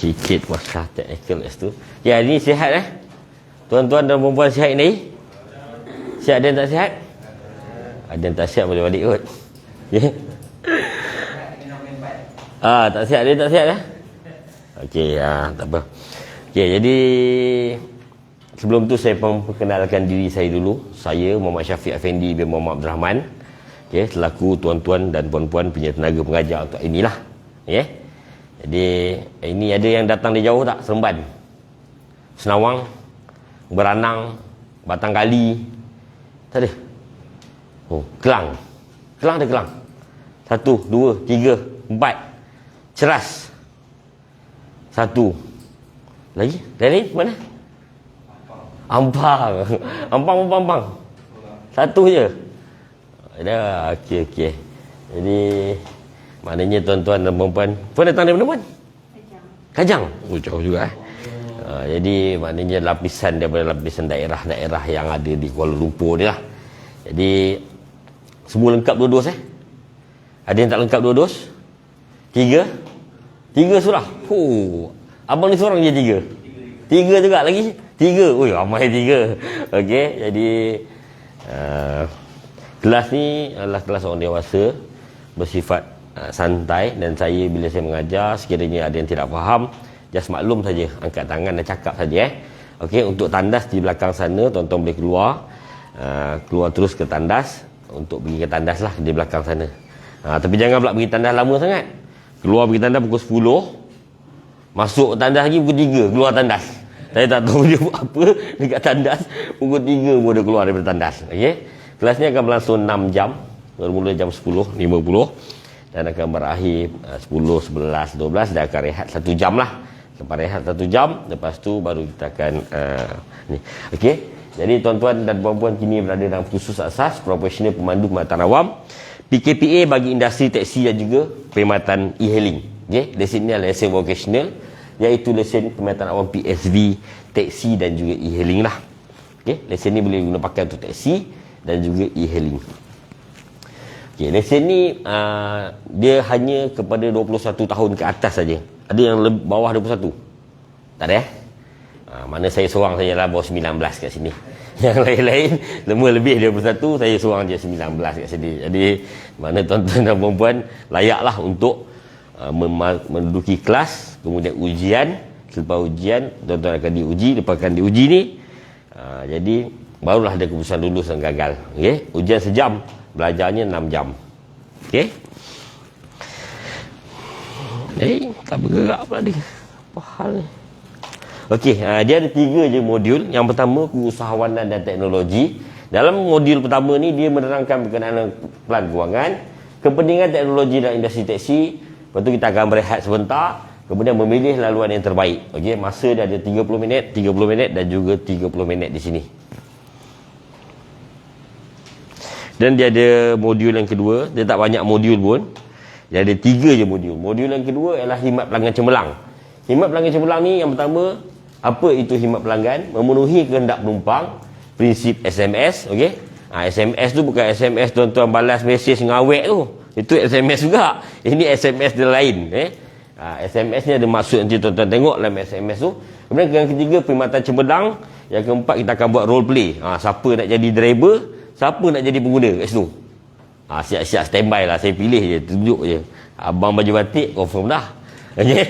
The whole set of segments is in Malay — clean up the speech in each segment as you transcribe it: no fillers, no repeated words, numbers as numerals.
Sikit masalah teknikal kat situ. Ya, ni sihat tuan-tuan dan perempuan sihat ni? Sihat ada yang tak sihat? Ada yang tak sihat boleh balik kot. Ya. Tak sihat, ada yang tak sihat Okey, tak apa. Okey, jadi sebelum tu saya memperkenalkan diri saya dulu. Saya Muhammad Syafiq Effendi bin Muhammad Abdul Rahman. Okey, selaku tuan-tuan dan puan-puan punya tenaga pengajar untuk inilah. Okey. Jadi ini ada yang datang dari jauh tak? Seremban, Senawang, Beranang, Batanghali. Tak ada? Kelang. Kelang ada Kelang. 1, 2, 3, 4. Ceras. 1. Lagi? Lain mana? Ampang. Ampang. 1 je. Dah, okey. Jadi maknanya tuan-tuan dan puan-puan datang dari mana puan? Kajang. Jauh juga jadi maknanya lapisan daripada lapisan daerah-daerah yang ada di Kuala Lumpur ni lah. Jadi semua lengkap 2 dos Ada yang tak lengkap 2 dos? 3 surah. Abang ni seorang je 3 juga lagi 3. Ramai 3. Okey, jadi kelas ni adalah kelas orang dewasa, bersifat santai, dan saya bila saya mengajar sekiranya ada yang tidak faham, just maklum saja, angkat tangan dan cakap saja Okey, untuk tandas di belakang sana tuan-tuan boleh keluar terus ke tandas, untuk pergi ke tandas lah di belakang sana. Tapi jangan pula pergi tandas lama sangat. Keluar pergi tandas pukul 10, masuk tandas lagi pukul 3 keluar tandas. Saya tak tahu dia buat apa dekat tandas, pukul 3 pun dia keluar daripada tandas. Okey, kelas ni akan berlangsung 6 jam, bermula jam 10.50 dan akan berakhir 10, 11, 12 dan akan rehat 1 jam lah. Lepas rehat 1 jam, lepas tu baru kita akan ni. Okey, jadi tuan-tuan dan puan-puan kini berada dalam kursus asas profesional pemandu perkhidmatan awam, PKPA bagi industri teksi dan juga perkhidmatan e-hailing. Okey, lesen ni adalah lesen vocational, iaitu lesen perkhidmatan awam PSV, teksi dan juga e-hailing lah. Okey, lesen ni boleh guna pakai untuk teksi dan juga e-hailing. Okay, lesen ni dia hanya kepada 21 tahun ke atas saja. Ada yang bawah 21? Tak ada mana saya seorang saja lah bawah 19 kat sini. Yang lain-lain semua lebih 21, saya seorang je 19 kat sini. Jadi mana tuan-tuan dan puan-puan layaklah untuk menduduki kelas, kemudian ujian. Selepas ujian tuan-tuan akan diuji. Lepas akan diuji ni jadi barulah ada keputusan lulus dan gagal. Okay? Ujian sejam, belajarnya 6 jam. Okey. Tak bergerak pula dia. Apa hal ni? Okey, dia ada 3 je modul. Yang pertama, keusahawanan dan teknologi. Dalam modul pertama ni dia menerangkan berkenaan pelan kewangan, kepentingan teknologi dan industri teksi. Lepas tu kita akan berehat sebentar, kemudian memilih laluan yang terbaik. Okey, masa dia ada 30 minit dan juga 30 minit di sini. Dan dia ada modul yang kedua. Dia tak banyak modul pun. Dia ada 3 je modul. Modul yang kedua ialah khidmat pelanggan cemerlang. Khidmat pelanggan cemerlang ni yang pertama, apa itu khidmat pelanggan? Memenuhi kehendak penumpang. Prinsip SMS. Okey. SMS tu bukan SMS tuan-tuan balas mesej ngawek tu. Itu SMS juga. Ini SMS dia lain. SMS ni ada maksud, nanti tuan-tuan tengok dalam SMS tu. Kemudian yang ketiga, perkhidmatan cemerlang. Yang keempat, kita akan buat role play. Siapa nak jadi driver, siapa nak jadi pengguna kat situ. Siap-siap standby lah. Saya pilih je, tunjuk je. Abang baju batik confirm dah. Okey.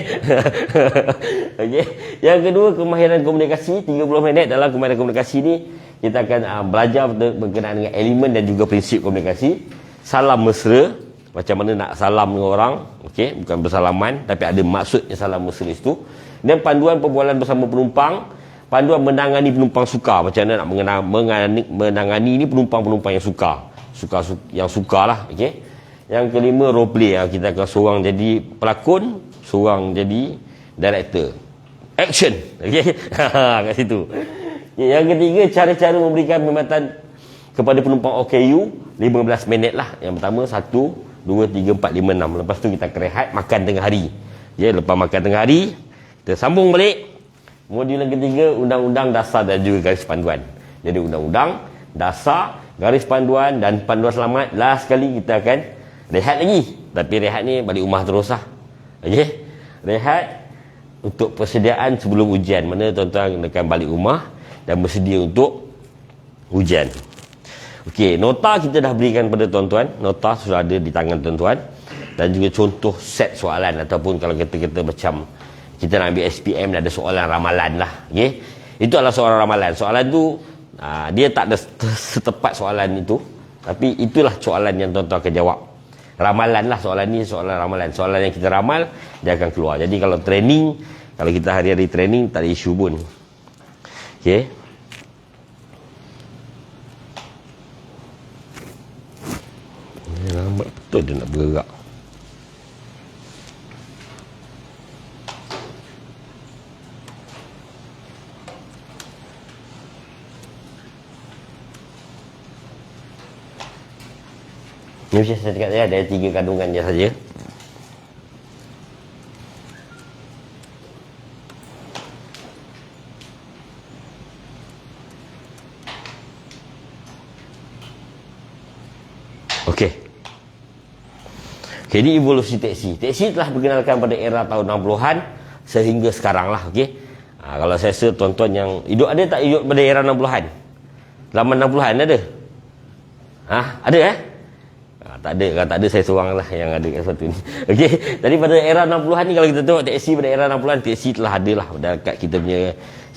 Okey. Yang kedua, kemahiran komunikasi. 30 minit dalam kemahiran komunikasi ni kita akan belajar berkenaan dengan elemen dan juga prinsip komunikasi. Salam mesra, macam mana nak salam dengan orang. Okey, bukan bersalaman tapi ada maksudnya salam mesra itu. Dan panduan perbualan bersama penumpang. Panduan menangani penumpang suka, macam mana nak menangani ni penumpang-penumpang yang suka lah. Okey. Yang kelima, role play. Kita akan seorang jadi pelakon, seorang jadi director. Action. Okey. Kat situ. Yang ketiga, cara-cara memberikan perkhidmatan kepada penumpang OKU 15 minit lah. Yang pertama 1, 2, 3, 4, 5, 6. Lepas tu kita akan rehat makan tengah hari. Lepas makan tengah hari kita sambung balik. Modul yang ketiga, undang-undang dasar dan juga garis panduan. Jadi undang-undang dasar, garis panduan dan panduan selamat. Last sekali kita akan rehat lagi. Tapi rehat ni balik rumah terus lah. Okey. Rehat untuk persediaan sebelum ujian, mana tuan-tuan akan balik rumah dan bersedia untuk ujian. Okey, nota kita dah berikan pada tuan-tuan, nota sudah ada di tangan tuan-tuan, dan juga contoh set soalan, ataupun kalau kita macam kita nak ambil SPM ada soalan ramalan lah. Okey, itu adalah soalan ramalan. Soalan tu dia tak ada setepat soalan itu, tapi itulah soalan yang tuan-tuan akan jawab. Ramalan lah soalan ni, soalan ramalan. Soalan yang kita ramal, dia akan keluar. Jadi kalau training, kalau kita hari-hari training, tak ada isu pun. Okey. Lambat betul dia nak bergerak. Ni macam saya cakap tadi, ada 3 kandungan dia saja. Okey. Okey, ini evolusi teksi. Teksi telah dikenalkan pada era tahun 60-an sehingga sekarang lah. Okey. Kalau saya rasa tuan-tuan yang hidup, ada tak hidup pada era 60-an? Zaman 60-an ada? Ada tak ada. Kalau tak ada, saya seorang lah yang ada kat satu ni. Okey. Jadi pada era 60-an ni, kalau kita tengok teksi pada era 60-an, teksi telah ada lah dekat kita punya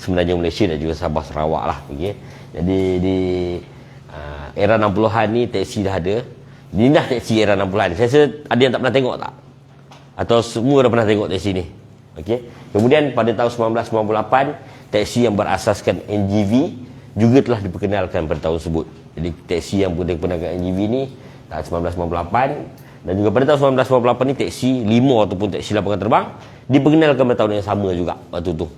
semenanjung Malaysia dan juga Sabah Sarawak lah. Okey. Jadi di era 60-an ni teksi dah ada. Inilah teksi era 60-an. Saya rasa ada yang tak pernah tengok tak? Atau semua dah pernah tengok teksi ni? Okey. Kemudian pada tahun 1998, teksi yang berasaskan NGV juga telah diperkenalkan pada tahun tersebut. Jadi teksi yang diperkenalkan NGV ni tahun 1998, dan juga pada tahun 1998 ni teksi limo ataupun teksi lapangan terbang diperkenalkan pada tahun yang sama juga waktu tu.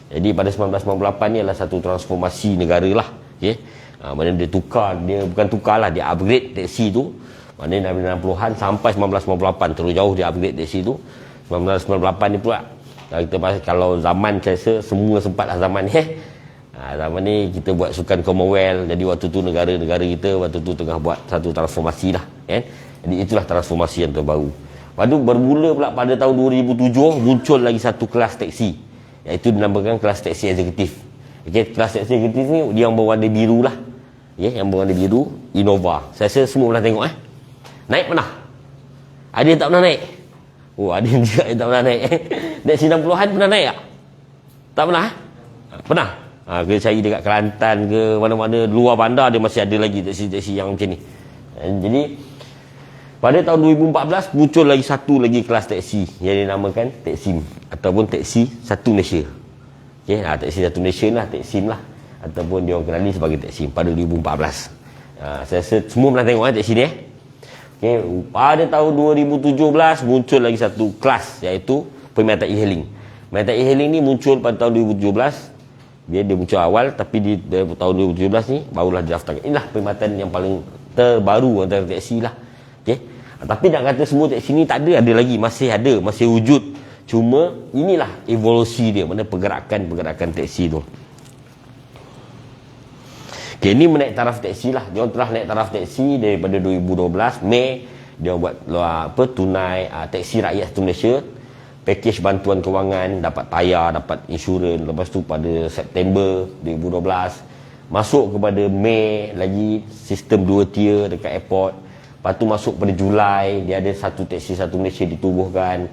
Jadi pada 1998 ni adalah satu transformasi negara lah. Okey. Mana dia bukan tukar lah, dia upgrade teksi tu. Maknanya dari 60-an sampai 1998 terus jauh dia upgrade teksi tu. 1998 ni pula kita pasal, kalau zaman saya rasa semua sempat lah zaman ni. Zaman ni kita buat sukan Commonwealth. Jadi waktu tu negara-negara kita waktu tu tengah buat satu transformasi lah, kan? Jadi itulah transformasi yang terbaru. Lepas tu bermula pula pada tahun 2007 muncul lagi satu kelas teksi, iaitu dinamakan kelas teksi eksekutif. Okey, kelas teksi eksekutif ni dia yang berwarna biru lah. Yang berwarna biru, Innova. Saya rasa semua pernah tengok Naik pernah? Ada yang tak pernah naik? Ada yang juga yang tak pernah naik. Teksi 60-an pernah naik tak? Tak pernah? Pernah? Kita cari dekat Kelantan ke mana-mana luar bandar, dia masih ada lagi teksi-teksi yang macam ni. Jadi pada tahun 2014 muncul lagi satu lagi kelas teksi yang dinamakan Teksim ataupun Teksi Satu Malaysia. Okey, Teksi Satu Malaysia lah, Teksim lah, ataupun dia orang kenali sebagai Teksim pada 2014. Saya rasa semua pernah tengok teksi ni. Okey, pada tahun 2017 muncul lagi satu kelas, iaitu perkhidmatan e-hailing. Perkhidmatan e-hailing ni muncul pada tahun 2017. Dia muncul awal, tapi di tahun 2017 ni barulah didaftarkan. Inilah perkhidmatan yang paling terbaru antara teksi lah. Okey. Tapi nak kata semua teksi ni tak ada lagi, masih ada, masih wujud. Cuma inilah evolusi dia, mana pergerakan teksi tu. Okey, ini menaik taraf teksi lah. Dia telah naik taraf teksi daripada 2012 Mei. Dia buat tunai teksi rakyat Satu Malaysia. Pakej bantuan kewangan, dapat tayar, dapat insurans. Lepas tu pada September 2012 masuk kepada Mei lagi sistem 2 tier dekat airport. Lepas tu masuk pada Julai, dia ada satu teksi Satu Malaysia ditubuhkan.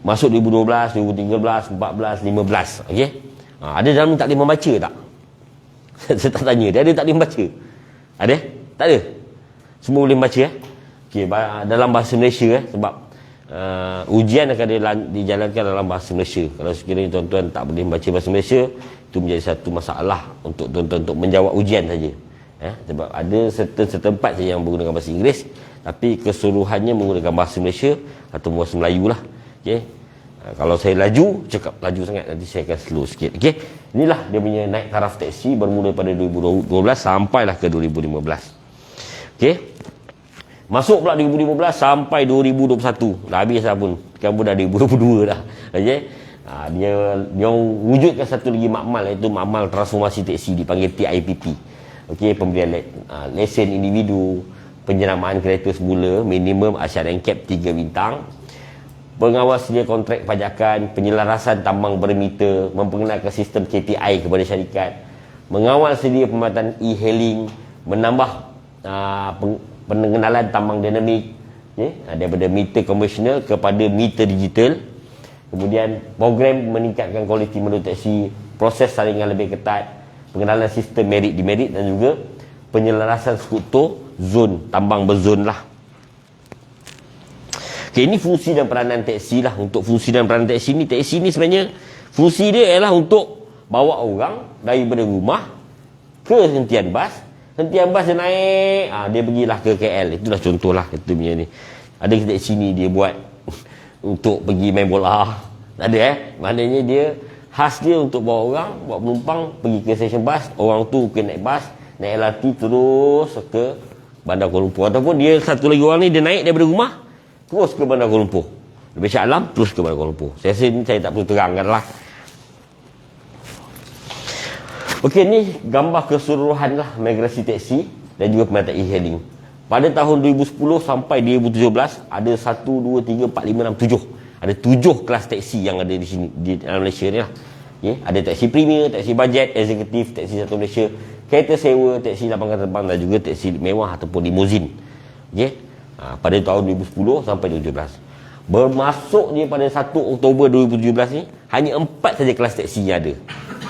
Masuk 2012, 2013, 14, 15. Okey. Ada dalam ni tak boleh membaca tak? Saya tak tanya, dia ada tak boleh membaca? Ada? Tak ada? Semua boleh membaca Okey, dalam bahasa Malaysia sebab ujian akan dijalankan dalam bahasa Malaysia. Kalau sekiranya tuan-tuan tak boleh membaca bahasa Malaysia, itu menjadi satu masalah untuk tuan-tuan untuk menjawab ujian saja. Sebab ada setempat saja yang menggunakan bahasa Inggeris, tapi keseluruhannya menggunakan bahasa Malaysia atau bahasa Melayu lah. Okey. Kalau saya laju, cakap laju sangat, nanti saya akan slow sikit. Okey. Inilah dia punya naik taraf teksi bermula pada 2012 sampailah ke 2015. Okey. Masuk pula 2015 sampai 2021. Dah habis dah pun. Kan pun dah 2022 dah. Okey. Dia wujudkan satu lagi makmal, iaitu makmal transformasi teksi dipanggil TIPP. Okey, pemberian lesen individu, penjenamaan kereta semula minimum asyara cap 3 bintang. pengawal sedia kontrak pajakan, penyelarasan tambang bermeter, memperkenalkan sistem KPI kepada syarikat, mengawal sedia pembuatan e-hailing, menambah pengenalan tambang dinamik, daripada meter konvensional kepada meter digital. Kemudian program meningkatkan kualiti menurut taksi, proses saringan lebih ketat, pengenalan sistem merit demerit, dan juga penyelarasan struktur zon, tambang berzon lah. Okay, ini fungsi dan peranan taksi lah. Untuk fungsi dan peranan taksi ni sebenarnya fungsi dia ialah untuk bawa orang daripada rumah ke hentian bas. Hentian bas dia naik, dia pergilah ke KL. Itulah contohlah kita punya ni. Ada taksi ni dia buat untuk pergi main bola. Tak ada maknanya dia khas dia untuk bawa orang, bawa penumpang pergi ke stesen bas. Orang tu ke naik bas, naik LRT terus ke Bandar Kuala Lumpur. Ataupun dia satu lagi orang ni dia naik daripada rumah terus ke Bandar Kuala Lumpur. Lebih Shah Alam terus ke Bandar Kuala Lumpur. Saya rasa ni saya tak perlu terangkan lah. Okey, ni gambar keseluruhan lah migrasi taksi dan juga pemetaan e-hailing. Pada tahun 2010 sampai 2017 ada 1, 2, 3, 4, 5, 6, 7. Ada 7 kelas taksi yang ada di sini di dalam Malaysia ni lah. Okay? Ada taksi premier, taksi bajet, eksekutif, taksi satu Malaysia, kereta sewa, taksi lapangan terbang dan juga taksi mewah ataupun limousine. Okay? Pada tahun 2010 sampai 2017. Bermasuknya pada 1 Oktober 2017 ni hanya 4 saja kelas taksi yang ada.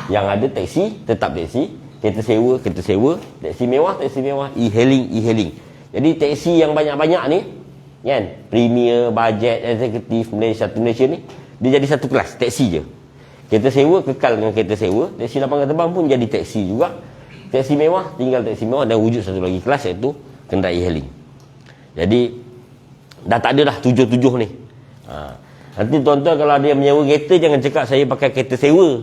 Yang ada taksi, tetap taksi, kereta sewa, taksi mewah, e-hailing. Jadi taksi yang banyak-banyak ni kan, premier, bajet, eksekutif, satu Malaysia ni dia jadi satu kelas taksi je. Kereta sewa kekal dengan kereta sewa, taksi lapangan terbang pun jadi taksi juga. Taksi mewah tinggal taksi mewah, dan wujud satu lagi kelas iaitu kenderaan e-hailing. Jadi dah tak ada dah 7 ni. Nanti tuan-tuan kalau ada yang menyewa kereta, jangan cakap saya pakai kereta sewa.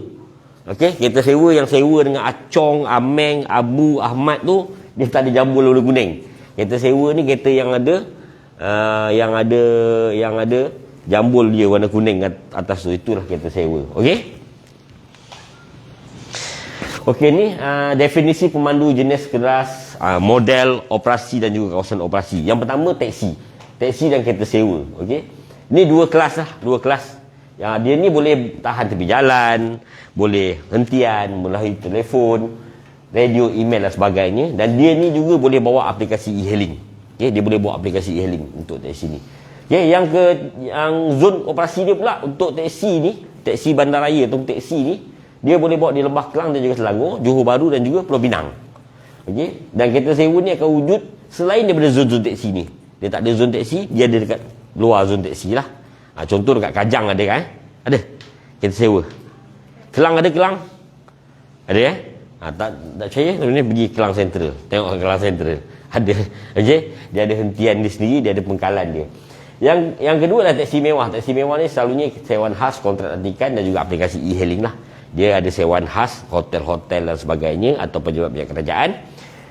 Okey, kereta sewa yang sewa dengan Acong, Ameng, Abu, Ahmad tu dia tak ada jambul Lorong Kuning. Kereta sewa ni kereta yang ada jambul dia warna kuning atas tu, itulah kereta sewa. Okey. Okey, ni definisi pemandu jenis keras, model operasi dan juga kawasan operasi. Yang pertama taksi dan kereta sewa. Okey, ni dua kelas. Ya, dia ni boleh tahan tepi jalan, boleh hentian, melalui telefon, radio, email dan sebagainya. Dan dia ni juga boleh bawa aplikasi e-hailing. Okay, dia boleh bawa aplikasi e-hailing untuk taksi ni. Okay, yang zon operasi dia pula untuk taksi ni, taksi bandaraya atau taksi ni, dia boleh bawa di Lembah Kelang dan juga Selangor, Johor Bahru dan juga Pulau Pinang. Okay, dan kereta sewa ni akan wujud selain daripada zon-zon taksi ni. Dia tak ada zon taksi, dia ada dekat luar zon taksi lah. Contoh dekat Kajang ada kan? Ada kereta sewa. Kelang ada Kelang? Ada tak percaya, sebenarnya pergi Kelang Central. Tengok Kelang Central. Ada. Okey, dia ada hentian dia sendiri, dia ada pengkalan dia. Yang kedua adalah taksi mewah. Taksi mewah ni selalunya sewaan khas, kontrak antikan dan juga aplikasi e-hailing lah. Dia ada sewaan khas, hotel-hotel dan sebagainya atau pejabat-pejabat kerajaan.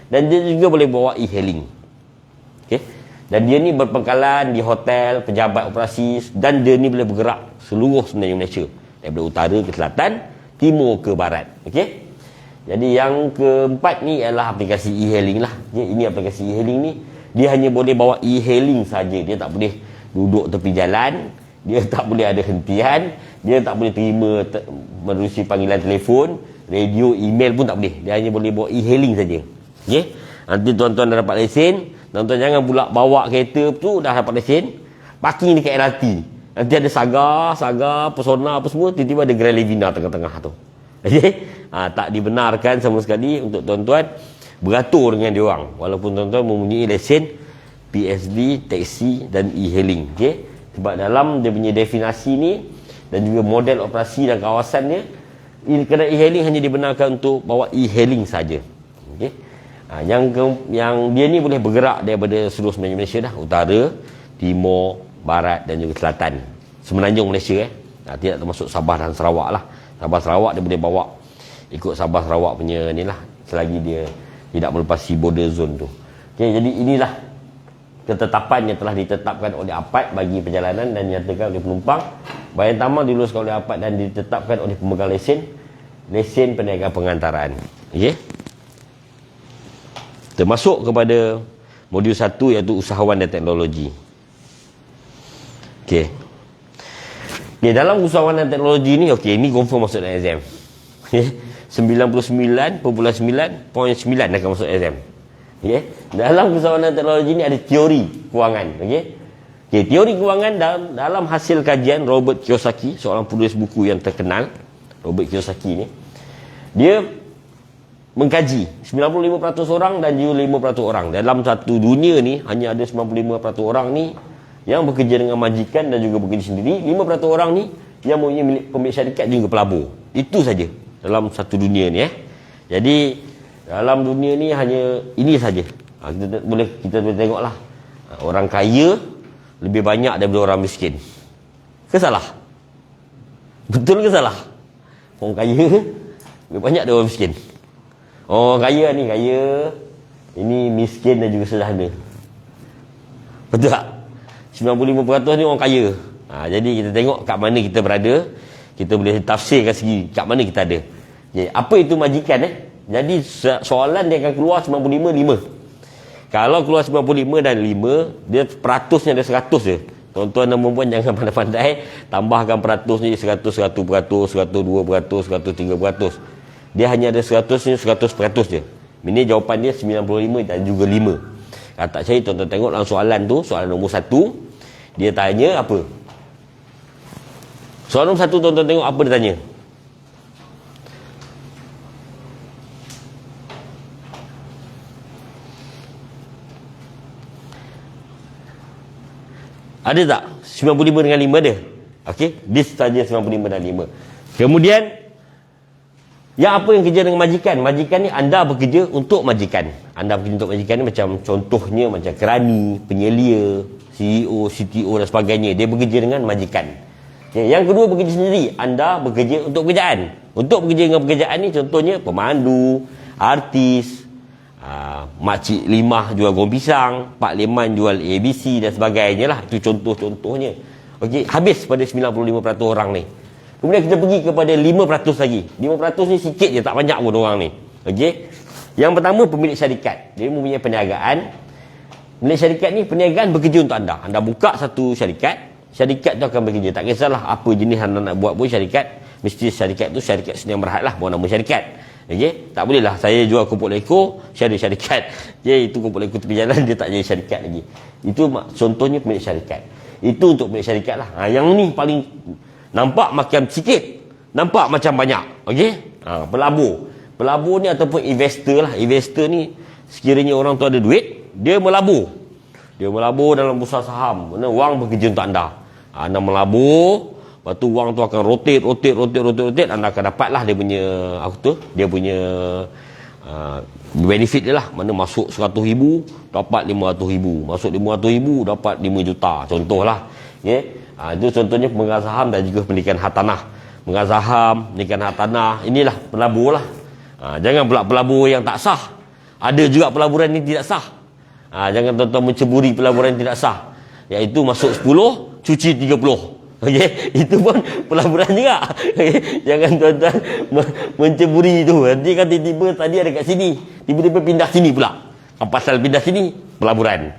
Dan dia juga boleh bawa e-hailing. Okey. Dan dia ni berpengkalan di hotel, pejabat operasi, dan dia ni boleh bergerak seluruh sebenarnya Malaysia. Daripada utara ke selatan, timur ke barat. Okey. Jadi yang keempat ni ialah aplikasi e-hailing lah. Ini aplikasi e-hailing ni, dia hanya boleh bawa e-hailing saja. Dia tak boleh duduk tepi jalan, dia tak boleh ada hentian, dia tak boleh terima menerusi panggilan telefon, radio, email pun tak boleh. Dia hanya boleh bawa e-hailing saja. Okey. Nanti tuan-tuan dah dapat lesen, tuan-tuan jangan pula bawa kereta tu dah dapat lesen, parking dekat LRT. Nanti ada Saga, Pesona apa semua, tiba-tiba ada Grand Levina tengah-tengah tu. Okey. Tak dibenarkan sama sekali untuk tuan-tuan beratur dengan dia orang, walaupun tuan-tuan mempunyai lesen PSD, taksi dan e-hailing. Okey. Sebab dalam dia punya definisi ni dan juga model operasi dan kawasannya, kenderaan e-hailing hanya dibenarkan untuk bawa e-hailing saja. Okey. Yang dia ni boleh bergerak daripada seluruh semenanjung Malaysia dah, utara, timur, barat dan juga selatan. Semenanjung Malaysia tidak termasuk Sabah dan Sarawak lah. Sabah Sarawak dia boleh bawa ikut Sabah Sarawak punya ni lah, selagi dia tidak melepasi border zone tu. Okay, jadi inilah ketetapan yang telah ditetapkan oleh APAD bagi perjalanan dan dinyatakan oleh penumpang. Bayaran tambang diluluskan oleh APAD dan ditetapkan oleh pemegang lesen perniagaan pengantaraan. Okey. Termasuk kepada modul 1 iaitu usahawan dan teknologi. Okey. Okay, dalam usahawan teknologi ni, okey, ni confirm masuk dalam exam. Okay. 99.9.9 akan masuk exam. Okay. Dalam usahawan teknologi ni ada teori kewangan. Okey. Okay, teori kewangan dalam hasil kajian Robert Kiyosaki, seorang penulis buku yang terkenal, Robert Kiyosaki ni, dia mengkaji 95% orang dan juga 5% orang. Dalam satu dunia ni hanya ada 95% orang ni yang bekerja dengan majikan dan juga bekerja sendiri. 5% orang ni yang mempunyai pemilik syarikat juga pelabur. Itu saja dalam satu dunia ni. Jadi dalam dunia ni hanya ini saja. Kita boleh tengoklah, orang kaya lebih banyak daripada orang miskin. Ke salah? Betul ke salah? Orang kaya lebih banyak daripada orang miskin. Orang kaya ni kaya, ini miskin dan juga sederhana. Betul tak? 95% ni orang kaya. Jadi kita tengok kat mana kita berada, kita boleh tafsirkan segi kat mana kita ada. Okay, apa itu majikan? Jadi soalan dia akan keluar 95-5. Kalau keluar 95 dan 5, dia peratusnya ada 100 je. Tuan-tuan dan puan jangan pandai-pandai tambahkan peratusnya 100, 100%, 102%, 103%. Dia hanya ada 100 je. Ini jawapan dia 95 dan juga 5. Kalau tak percaya, tuan-tuan tengok dalam soalan tu, soalan nombor 1, dia tanya apa? Soalan nombor 1, tuan-tuan tengok apa dia tanya. Ada tak? 95 dengan 5 ada? Okey, this saja 95 dan 5. Kemudian yang apa yang kerja dengan majikan? Majikan ni anda bekerja untuk majikan. Anda bekerja untuk majikan ni macam contohnya macam kerani, penyelia, CEO, CTO dan sebagainya. Dia bekerja dengan majikan. Okay. Yang kedua, bekerja sendiri. Anda bekerja untuk pekerjaan. Untuk bekerja dengan pekerjaan ni contohnya pemandu, artis, Makcik Limah jual goreng pisang, Pak Leman jual ABC dan sebagainya lah. Itu contoh-contohnya. Okey, habis pada 95% orang ni. Kemudian kita pergi kepada 5% lagi. 5% ni sikit je, tak banyak pun orang ni. Okey. Yang pertama, pemilik syarikat. Dia mempunyai perniagaan. Pemilik syarikat ni, perniagaan bekerja untuk anda. Anda buka satu syarikat, syarikat tu akan bekerja. Tak kisahlah apa jenis anda nak buat pun syarikat. Mesti syarikat tu syarikat Sdn Bhd lah, bawa nama syarikat. Okay? Tak boleh lah saya jual kerupuk leko, saya ada syarikat. Itu kerupuk leko tepi jalan, dia tak jadi syarikat lagi. Itu contohnya pemilik syarikat. Itu untuk pemilik syarikat lah. Yang ni paling nampak macam sikit, nampak macam banyak. Okay? Pelabur. Pelabur ni ataupun investor lah. Investor ni sekiranya orang tu ada duit, dia melabur. Dia melabur dalam bursa saham. Mana wang bekerja untuk anda. Anda melabur, lepas tu wang tu akan rotate. Anda akan dapatlah dia punya dia punya benefit dia lah. Mana masuk 100,000 dapat 500,000, masuk 500,000 dapat 5 juta, contohlah. Okay? Itu contohnya pemegang saham dan juga pendidikan hartanah. Pemegang saham, pendidikan hartanah, inilah pelabur lah. Jangan pula pelabur yang tak sah. Ada juga pelaburan yang tidak sah. Jangan tuan-tuan menceburi pelaburan yang tidak sah, iaitu masuk 10 cuci 30. Okey, itu pun pelaburan juga. Okay? Jangan tuan-tuan menceburi itu. Nanti kan tiba-tiba tadi ada kat sini, tiba-tiba pindah sini pula. Pasal pindah sini, pelaburan.